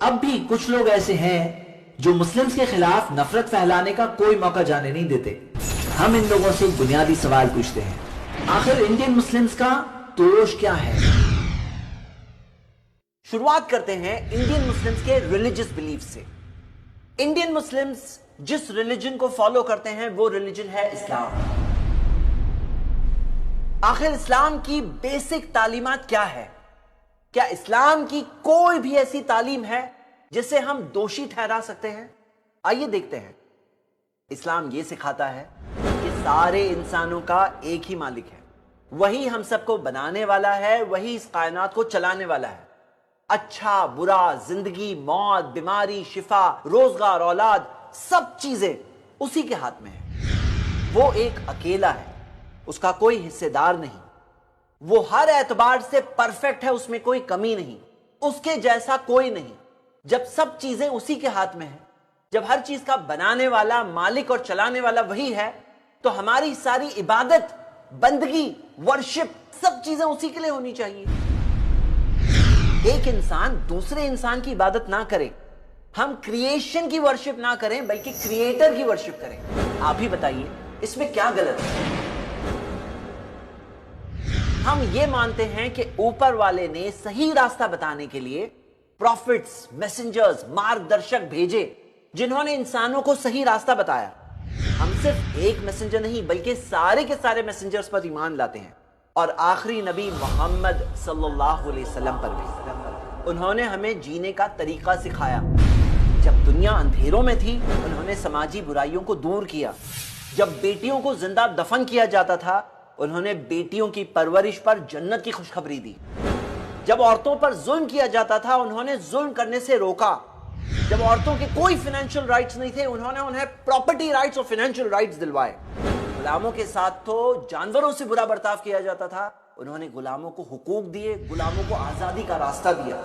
اب بھی کچھ لوگ ایسے ہیں جو مسلمز کے خلاف نفرت پھیلانے کا کوئی موقع جانے نہیں دیتے۔ ہم ان لوگوں سے ایک بنیادی سوال پوچھتے ہیں، آخر انڈین مسلمز کا دوش کیا ہے؟ شروعات کرتے ہیں انڈین مسلمز کے ریلیجس بلیف سے۔ انڈین مسلمز جس ریلیجن کو فالو کرتے ہیں وہ ریلیجن ہے اسلام۔ آخر اسلام کی بیسک تعلیمات کیا ہے؟ کیا اسلام کی کوئی بھی ایسی تعلیم ہے جسے ہم دوشی ٹھہرا سکتے ہیں؟ آئیے دیکھتے ہیں۔ اسلام یہ سکھاتا ہے کہ سارے انسانوں کا ایک ہی مالک ہے، وہی ہم سب کو بنانے والا ہے، وہی اس کائنات کو چلانے والا ہے۔ اچھا برا، زندگی، موت، بیماری، شفا، روزگار، اولاد، سب چیزیں اسی کے ہاتھ میں ہیں۔ وہ ایک اکیلا ہے، اس کا کوئی حصے دار نہیں، وہ ہر اعتبار سے پرفیکٹ ہے، اس میں کوئی کمی نہیں، اس کے جیسا کوئی نہیں۔ جب سب چیزیں اسی کے ہاتھ میں ہیں، جب ہر چیز کا بنانے والا، مالک اور چلانے والا وہی ہے، تو ہماری ساری عبادت، بندگی، ورشپ، سب چیزیں اسی کے لیے ہونی چاہیے۔ ایک انسان دوسرے انسان کی عبادت نہ کرے، ہم کریشن کی ورشپ نہ کریں بلکہ کریٹر کی ورشپ کریں۔ آپ ہی بتائیے اس میں کیا غلط ہے؟ ہم یہ مانتے ہیں کہ اوپر والے نے صحیح راستہ بتانے کے لیے پروفٹس، میسنجرز، مارگ درشک بھیجے جنہوں نے انسانوں کو صحیح راستہ بتایا۔ ہم صرف ایک میسنجر نہیں بلکہ سارے کے سارے میسنجرز پر ایمان لاتے ہیں، اور آخری نبی محمد صلی اللہ علیہ وسلم پر بھی۔ انہوں نے ہمیں جینے کا طریقہ سکھایا۔ جب دنیا اندھیروں میں تھی انہوں نے سماجی برائیوں کو دور کیا۔ جب بیٹیوں کو زندہ دفن کیا جاتا تھا انہوں نے بیٹیوں کی پرورش پر جنت کی خوشخبری دی۔ جب عورتوں پر ظلم کیا جاتا تھا انہوں نے ظلم کرنے سے روکا۔ جب عورتوں کے کوئی فینینشل رائٹس نہیں تھے انہوں نے انہیں پراپرٹی رائٹس اور فینینشل رائٹس دلوائے۔ غلاموں کے ساتھ تو جانوروں سے برا برتاؤ کیا جاتا تھا، انہوں نے غلاموں کو حقوق دیے، غلاموں کو آزادی کا راستہ دیا۔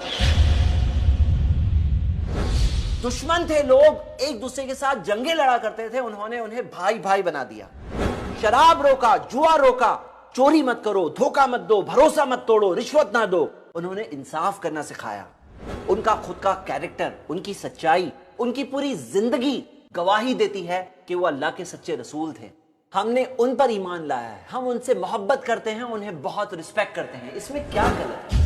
دشمن تھے لوگ، ایک دوسرے کے ساتھ جنگیں لڑا کرتے تھے، انہوں نے انہیں بھائی بھائی بنا دیا۔ شراب روکا، جوا روکا، چوری مت کرو، دھوکہ مت دو، بھروسہ مت توڑو، رشوت نہ دو۔ انہوں نے انصاف کرنا سکھایا۔ ان کا خود کا کیریکٹر، ان کی سچائی، ان کی پوری زندگی گواہی دیتی ہے کہ وہ اللہ کے سچے رسول تھے۔ ہم نے ان پر ایمان لایا ہے، ہم ان سے محبت کرتے ہیں، انہیں بہت رسپیکٹ کرتے ہیں۔ اس میں کیا غلط ہے؟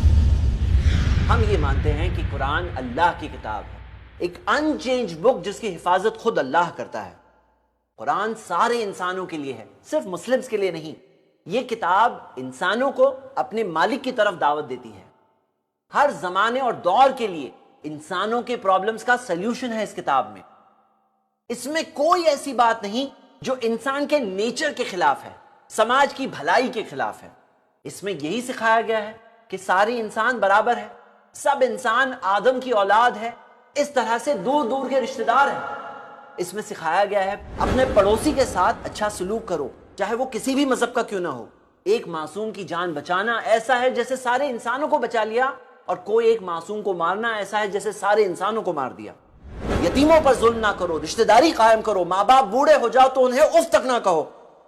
ہم یہ مانتے ہیں کہ قرآن اللہ کی کتاب ہے، ایک ان چینج بک جس کی حفاظت خود اللہ کرتا ہے۔ قرآن سارے انسانوں کے لیے ہے، صرف مسلمز کے لیے نہیں۔ یہ کتاب انسانوں کو اپنے مالک کی طرف دعوت دیتی ہے۔ ہر زمانے اور دور کے لیے انسانوں کے پرابلمز کا سلیوشن ہے اس کتاب میں۔ اس میں کوئی ایسی بات نہیں جو انسان کے نیچر کے خلاف ہے، سماج کی بھلائی کے خلاف ہے۔ اس میں یہی سکھایا گیا ہے کہ سارے انسان برابر ہیں، سب انسان آدم کی اولاد ہے، اس طرح سے دور دور کے رشتہ دار ہیں۔ اس میں سکھایا گیا ہے اپنے پڑوسی کے ساتھ اچھا سلوک کرو، چاہے وہ کسی بھی مذہب کا کیوں نہ ہو۔ ایک معصوم کی جان بچانا ایسا ہے جیسے سارے انسانوں کو بچا لیا، اور کوئی ایک معصوم کو مارنا ایسا ہے جیسے سارے انسانوں کو مار دیا۔ یتیموں پر ظلم نہ کرو، رشتہ داری قائم کرو، ماں باپ بوڑھے ہو جاؤ تو انہیں اف تک نہ کہو،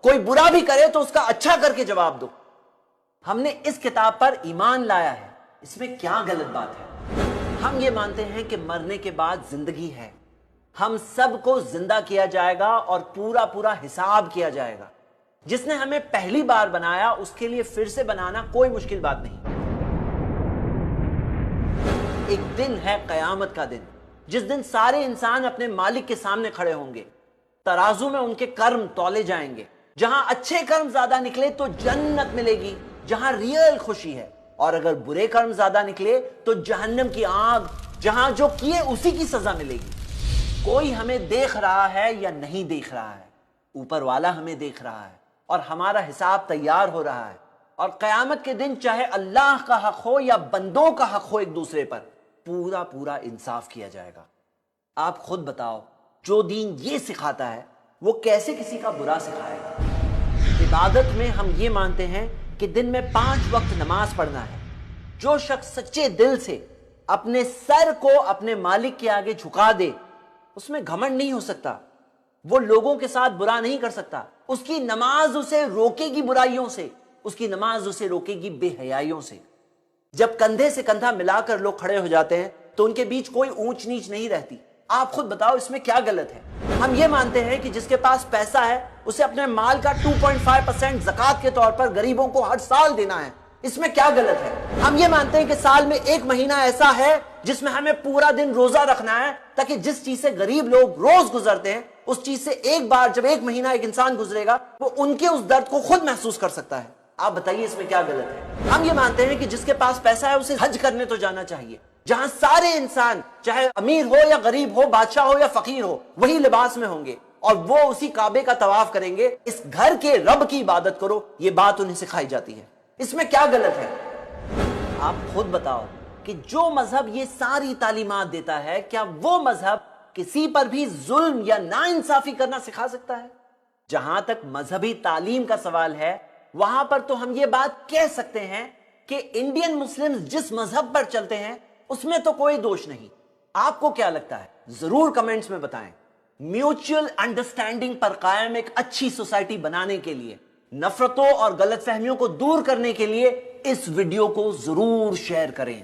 کوئی برا بھی کرے تو اس کا اچھا کر کے جواب دو۔ ہم نے اس کتاب پر ایمان لایا ہے، اس میں کیا غلط بات ہے؟ ہم یہ مانتے ہیں کہ مرنے کے بعد زندگی ہے، ہم سب کو زندہ کیا جائے گا اور پورا پورا حساب کیا جائے گا۔ جس نے ہمیں پہلی بار بنایا اس کے لیے پھر سے بنانا کوئی مشکل بات نہیں۔ ایک دن ہے قیامت کا دن، جس دن سارے انسان اپنے مالک کے سامنے کھڑے ہوں گے، ترازو میں ان کے کرم تولے جائیں گے۔ جہاں اچھے کرم زیادہ نکلے تو جنت ملے گی جہاں ریئل خوشی ہے، اور اگر برے کرم زیادہ نکلے تو جہنم کی آگ جہاں جو کیے اسی کی سزا ملے گی۔ کوئی ہمیں دیکھ رہا ہے یا نہیں دیکھ رہا ہے، اوپر والا ہمیں دیکھ رہا ہے اور ہمارا حساب تیار ہو رہا ہے۔ اور قیامت کے دن چاہے اللہ کا حق ہو یا بندوں کا حق ہو ایک دوسرے پر، پورا پورا انصاف کیا جائے گا۔ آپ خود بتاؤ، جو دین یہ سکھاتا ہے وہ کیسے کسی کا برا سکھائے گا؟ عبادت میں ہم یہ مانتے ہیں کہ دن میں 5 وقت نماز پڑھنا ہے۔ جو شخص سچے دل سے اپنے سر کو اپنے مالک کے آگے جھکا دے، اس میں گھمنڈ نہیں ہو سکتا، وہ لوگوں کے ساتھ برا نہیں کر سکتا۔ اس کی نماز اسے روکے گی برائیوں سے، اس کی نماز اسے روکے گی بے حیائیوں سے۔ جب کندھے سے کندھا ملا کر لوگ کھڑے ہو جاتے ہیں تو ان کے بیچ کوئی اونچ نیچ نہیں رہتی. آپ خود بتاؤ اس میں کیا غلط ہے؟ ہم یہ مانتے ہیں کہ جس کے پاس پیسہ ہے اسے اپنے مال کا 2.5% زکوٰۃ کے طور پر غریبوں کو ہر سال دینا ہے. اس میں کیا غلط ہے؟ ہم یہ مانتے ہیں کہ سال میں ایک مہینہ ایسا ہے جس میں ہمیں پورا دن روزہ رکھنا ہے تاکہ جس چیز سے غریب لوگ روز گزرتے ہیں اس چیز سے ایک بار جب ایک مہینہ ایک انسان گزرے گا وہ ان کے اس درد کو خود محسوس کر سکتا ہے. آپ بتائیے اس میں کیا غلط ہے؟ ہم یہ مانتے ہیں کہ جس کے پاس پیسہ ہے اسے حج کرنے تو جانا چاہیے جہاں سارے انسان چاہے امیر ہو یا غریب ہو، بادشاہ ہو یا فقیر ہو، وہی لباس میں ہوں گے اور وہ اسی کعبے کا طواف کریں گے. اس گھر کے رب کی عبادت کرو، یہ بات انہیں سکھائی جاتی ہے. اس میں کیا غلط ہے؟ آپ خود بتاؤ کہ جو مذہب یہ ساری تعلیمات دیتا ہے کیا وہ مذہب کسی پر بھی ظلم یا ناانصافی کرنا سکھا سکتا ہے؟ جہاں تک مذہبی تعلیم کا سوال ہے وہاں پر تو ہم یہ بات کہہ سکتے ہیں کہ انڈین مسلم جس مذہب پر چلتے ہیں اس میں تو کوئی دوش نہیں. آپ کو کیا لگتا ہے؟ ضرور کمنٹس میں بتائیں. میوچل انڈرسٹینڈنگ پر قائم ایک اچھی سوسائٹی بنانے کے لیے، نفرتوں اور غلط فہمیوں کو دور کرنے کے لیے اس ویڈیو کو ضرور شیئر کریں.